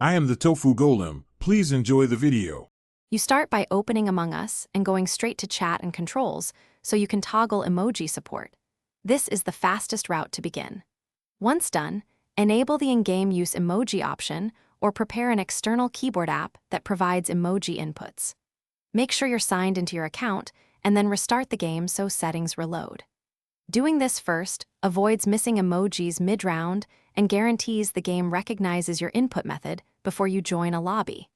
I am the tofu golem. Please enjoy the video. You start by opening Among Us and going straight to chat and controls so you can toggle emoji support. This is the fastest route to begin. Once done, enable the in-game Use Emoji option or prepare an external keyboard app that provides emoji inputs. Make sure you're signed into your account and then restart the game so settings reload. Doing this first avoids missing emojis mid-round and guarantees the game recognizes your input method before you join a lobby.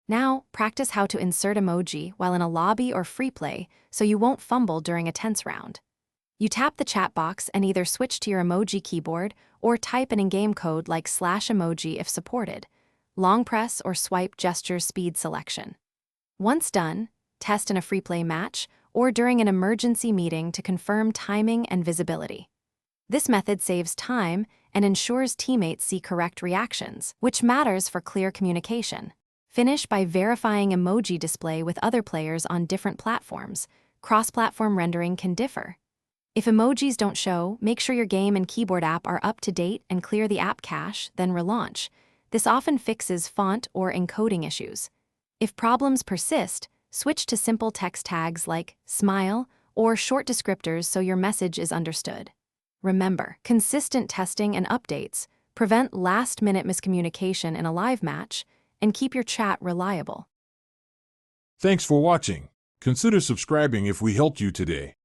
Now, practice how to insert emoji while in a lobby or free play so you won't fumble during a tense round. You tap the chat box and either switch to your emoji keyboard or type an in-game code like /emoji if supported. Long press or swipe gestures speed selection. Once done, test in a free play match or during an emergency meeting to confirm timing and visibility. This method saves time and ensures teammates see correct reactions, which matters for clear communication. Finish by verifying emoji display with other players on different platforms. Cross-platform rendering can differ. If emojis don't show, make sure your game and keyboard app are up to date and clear the app cache, then relaunch. This often fixes font or encoding issues. If problems persist, switch to simple text tags like smile or short descriptors so your message is understood. Remember, consistent testing and updates prevent last-minute miscommunication in a live match and keep your chat reliable. Thanks for watching. Consider subscribing if we helped you today.